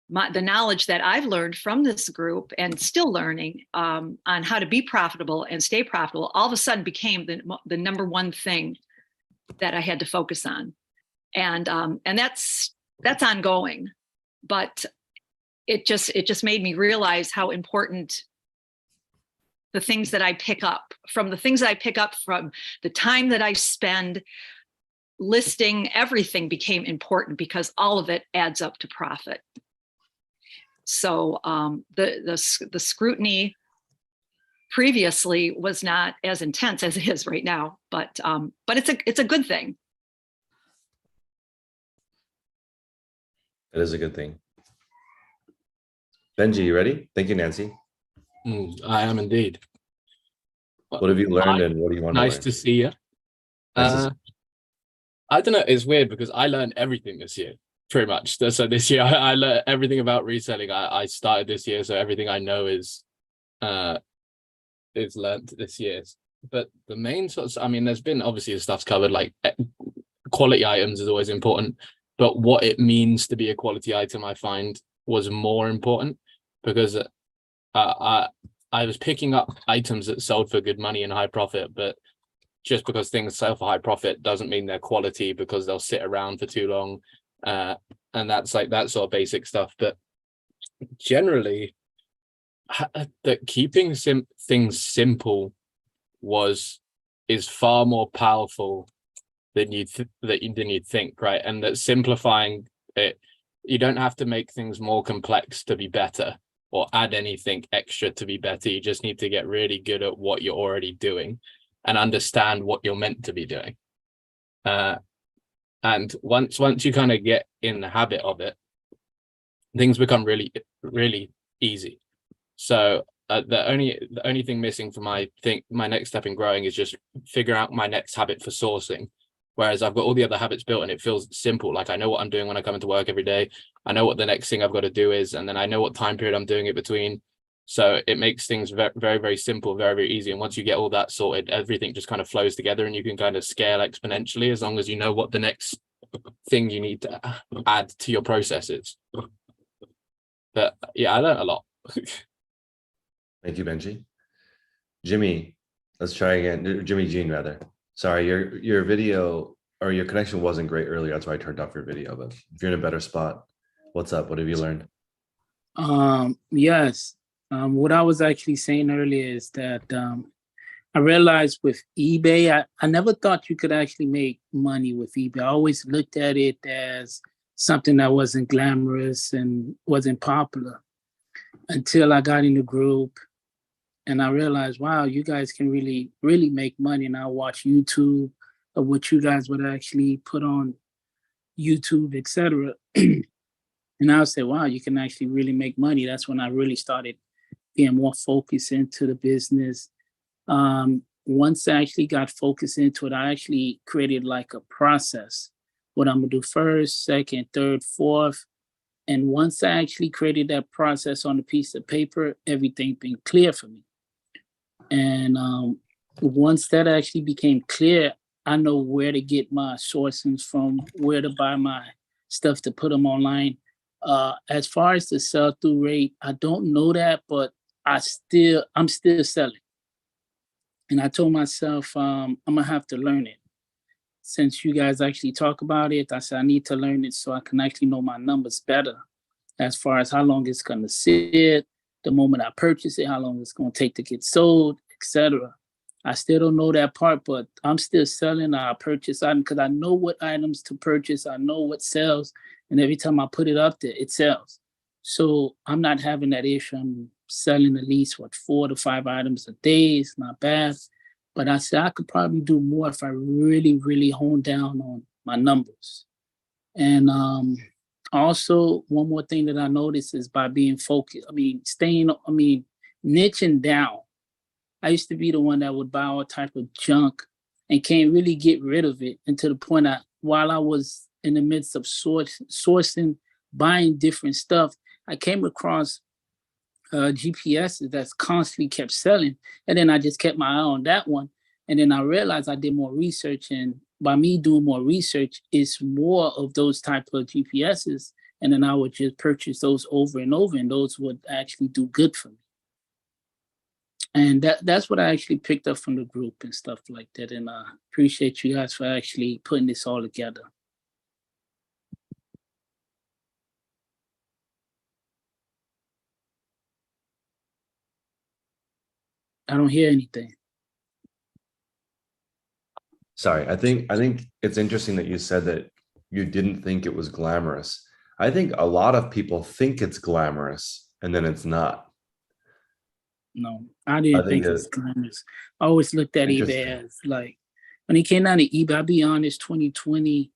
the knowledge that I've learned from this group and still learning on how to be profitable and stay profitable, all of a sudden became the number one thing that I had to focus on. And that's ongoing, but it just made me realize how important the things that I pick up from the time that I spend listing, everything became important because all of it adds up to profit. So the scrutiny previously was not as intense as it is right now, but it's a good thing. It is a good thing. Benji, you ready? Thank you, Nancy. I am indeed. What have you learned, and what do you want to learn? Nice to see you. I don't know. It's weird because I learned everything this year, pretty much. So this year I learned everything about reselling. I started this year, so everything I know is learned this year. But the main sorts, there's been obviously the stuff's covered, like quality items is always important, but what it means to be a quality item, I find, was more important, because I was picking up items that sold for good money and high profit, but just because things sell for high profit doesn't mean they're quality, because they'll sit around for too long. And that's like that sort of basic stuff. But generally, that keeping things simple is far more powerful than you'd think, right? And that simplifying it, you don't have to make things more complex to be better or add anything extra to be better. You just need to get really good at what you're already doing and understand what you're meant to be doing. And once you kind of get in the habit of it, things become really, really easy. So the only thing missing for my next step in growing is just figure out my next habit for sourcing. Whereas I've got all the other habits built and it feels simple. Like I know what I'm doing when I come into work every day. I know what the next thing I've got to do is, and then I know what time period I'm doing it between. So it makes things very, very, very simple, very, very easy. And once you get all that sorted, everything just kind of flows together and you can kind of scale exponentially as long as you know what the next thing you need to add to your process is. But yeah, I learned a lot. Thank you, Benji. Jimmy, let's try again. Jimmy Jean, rather. Sorry, your video or your connection wasn't great earlier. That's why I turned off your video. But if you're in a better spot, what's up? What have you learned? Yes. What I was actually saying earlier is that I realized with eBay, I never thought you could actually make money with eBay. I always looked at it as something that wasn't glamorous and wasn't popular until I got in the group and I realized, wow, you guys can really, really make money. And I watch YouTube of what you guys would actually put on YouTube, etc. And I would say, wow, you can actually really make money. That's when I really started being more focused into the business. Once I actually got focused into it, I actually created like a process. What I'm gonna do first, second, third, fourth. And once I actually created that process on a piece of paper, everything been clear for me. And once that actually became clear, I know where to get my sourcings from, where to buy my stuff to put them online. As far as the sell-through rate, I don't know that, but I'm still selling. And I told myself I'm gonna have to learn it. Since you guys actually talk about it, I said I need to learn it so I can actually know my numbers better. As far as how long it's gonna sit, the moment I purchase it, how long it's gonna take to get sold, etc. I still don't know that part, but I'm still selling. I purchase items because I know what items to purchase. I know what sells, and every time I put it up there, it sells. So I'm not having that issue. I'm selling at least 4 to 5 items a day. It's not bad, but I said I could probably do more if I really, really hone down on my numbers. And also, one more thing that I noticed is by being focused. Niching down. I used to be the one that would buy all type of junk and can't really get rid of it. And to the point while I was in the midst of sourcing, buying different stuff, I came across GPSs that's constantly kept selling. And then I just kept my eye on that one. And then I realized I did more research. And by me doing more research, it's more of those type of GPSs. And then I would just purchase those over and over, and those would actually do good for me. And that's what I actually picked up from the group and stuff like that. And I appreciate you guys for actually putting this all together. I don't hear anything. Sorry, I think it's interesting that you said that you didn't think it was glamorous. I think a lot of people think it's glamorous and then it's not. No, I didn't think it's glamorous. I always looked at eBay as like, when it came down to eBay, I'll be honest, 2020,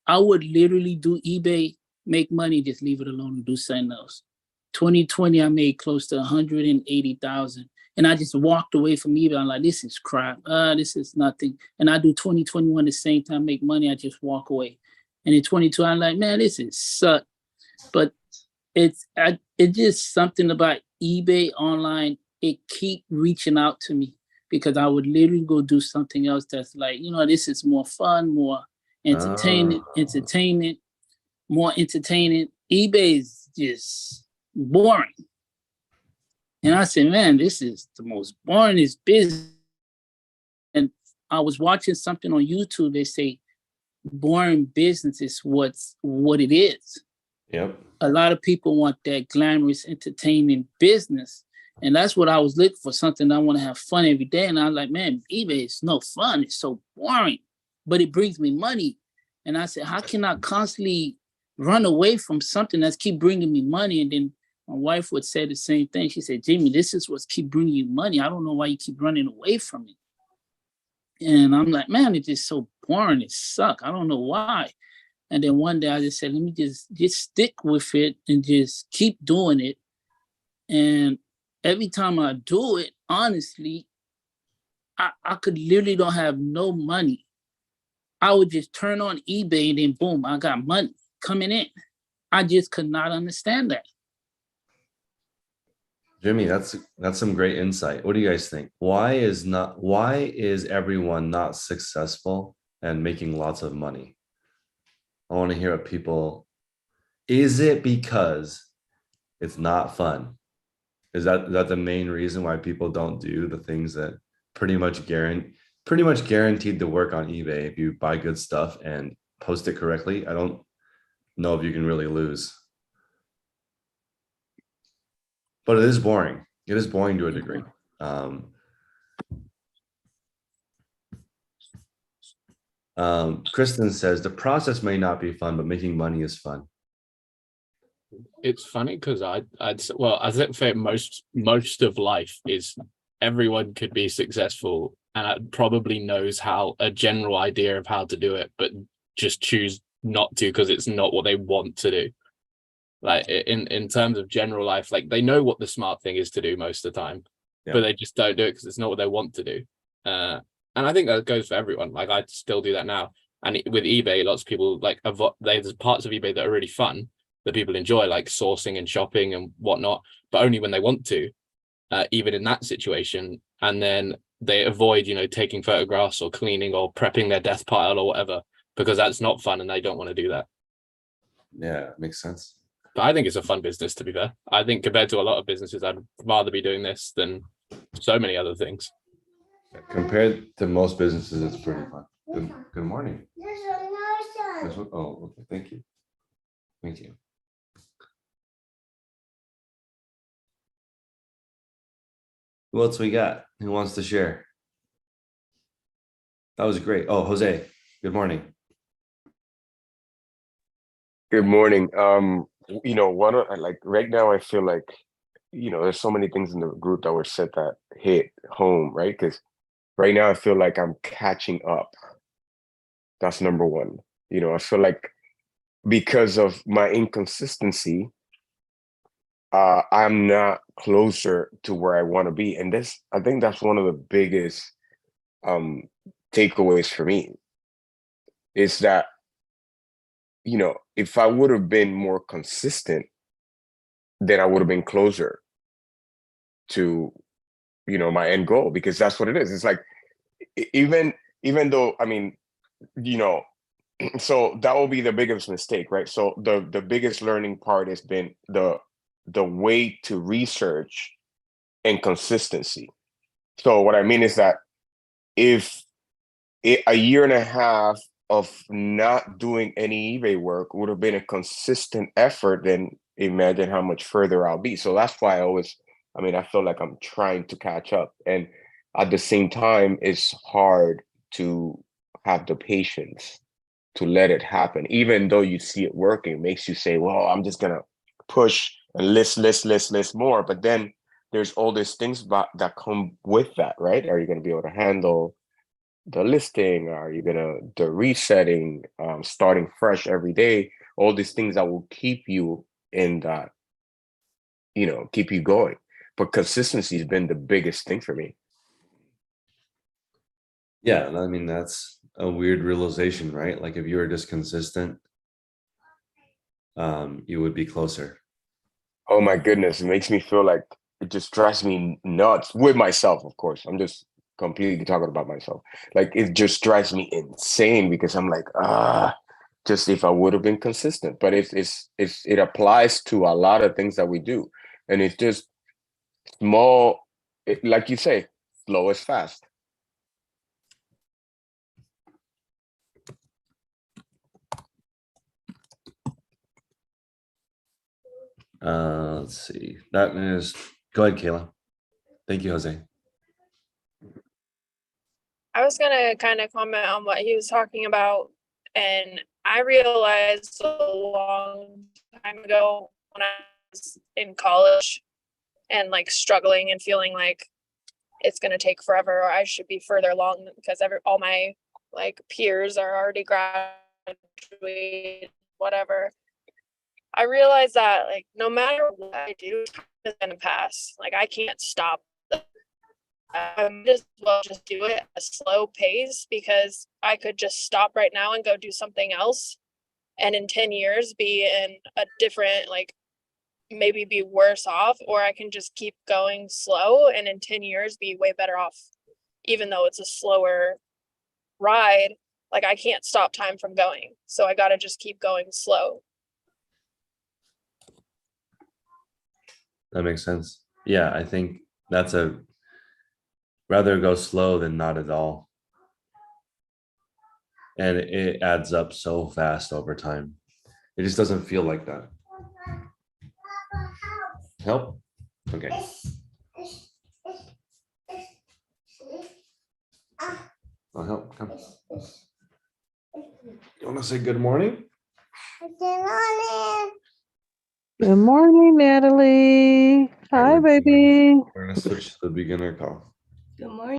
I would literally do eBay, make money, just leave it alone and do something else. 2020, I made close to 180,000. And I just walked away from eBay. I'm like, this is crap. This is nothing. And I do 2021 the same time, make money, I just walk away. And in 22, I'm like, man, this is suck. But it's just something about eBay online. It keep reaching out to me because I would literally go do something else that's like, this is more fun, more entertainment, more entertaining. eBay is just boring. And I said, man, this is the most boringest business. And I was watching something on YouTube. They say boring business is what it is. Yep. A lot of people want that glamorous, entertaining business. And that's what I was looking for, something I want to have fun every day. And I was like, man, eBay is no fun. It's so boring, but it brings me money. And I said, how can I constantly run away from something that's keep bringing me money? And then my wife would say the same thing. She said, Jimmy, this is what's keep bringing you money. I don't know why you keep running away from it. And I'm like, man, it's just so boring. It sucks. I don't know why. And then one day I just said, let me just stick with it and just keep doing it. And every time I do it, honestly, I could literally don't have no money. I would just turn on eBay and then boom, I got money coming in. I just could not understand that. Jimmy, that's some great insight. What do you guys think? Why is everyone not successful and making lots of money? I want to hear what people. Is it because it's not fun? Is that the main reason why people don't do the things that pretty much guaranteed to work on eBay if you buy good stuff and post it correctly? I don't know if you can really lose. But it is boring. It is boring to a degree. Kristen says the process may not be fun, but making money is fun. It's funny because I think most of life is everyone could be successful and probably knows how a general idea of how to do it, but just choose not to because it's not what they want to do. Like in terms of general life, like they know what the smart thing is to do most of the time, but they just don't do it because it's not what they want to do. And I think that goes for everyone. Like I still do that now. And with eBay, lots of people like there's parts of eBay that are really fun that people enjoy, like sourcing and shopping and whatnot, but only when they want to, even in that situation. And then they avoid, taking photographs or cleaning or prepping their death pile or whatever, because that's not fun and they don't want to do that. Yeah, makes sense. But I think it's a fun business, to be fair. I think compared to a lot of businesses, I'd rather be doing this than so many other things. Compared to most businesses, it's pretty fun. Good morning. Oh, okay. Thank you. Thank you. Who else we got? Who wants to share? That was great. Oh, Jose, good morning. Good morning. Like right now, I feel like, there's so many things in the group that were said that hit home, right? Because right now I feel like I'm catching up. That's number one. I feel like because of my inconsistency, I'm not closer to where I want to be. And I think that's one of the biggest takeaways for me is that, if I would have been more consistent, then I would have been closer to, my end goal, because that's what it is. It's like, even though, so that will be the biggest mistake, right? So the biggest learning part has been the way to research and consistency. So what I mean is that if a year and a half of not doing any eBay work would have been a consistent effort, then imagine how much further I'll be. So that's why I feel like I'm trying to catch up. And at the same time, it's hard to have the patience to let it happen. Even though you see it working, it makes you say, well, I'm just going to push and list more. But then there's all these things that come with that, right? Are you going to be able to handle the listing? Are you the resetting, starting fresh every day? All these things that will keep you in that, keep you going. But consistency has been the biggest thing for me. Yeah, I mean, that's a weird realization, right? Like if you were just consistent, you would be closer. Oh my goodness, it makes me feel like it just drives me nuts with myself, of course. I'm just completely talking about myself. Like it just drives me insane because I'm like, just if I would have been consistent. But it applies to a lot of things that we do. And it's just small, like you say, slow is fast. Let's see. That is, go ahead, Kayla. Thank you, Jose. I was gonna kind of comment on what he was talking about, and I realized a long time ago when I was in college and like struggling and feeling like it's gonna take forever or I should be further along because all my like peers are already graduated, whatever. I realized that like no matter what I do, time is gonna pass. Like I can't stop. I might as well just do it at a slow pace because I could just stop right now and go do something else, and in 10 years be in a different, like maybe be worse off, or I can just keep going slow and in 10 years be way better off, even though it's a slower ride. Like I can't stop time from going, so I got to just keep going slow. That makes sense. Yeah, I think that's rather go slow than not at all. And it adds up so fast over time. It just doesn't feel like that. Help? Okay. I'll help. Come. You want to say good morning? Good morning, Natalie. Hi, baby. We're going to switch to the beginner call. Good morning.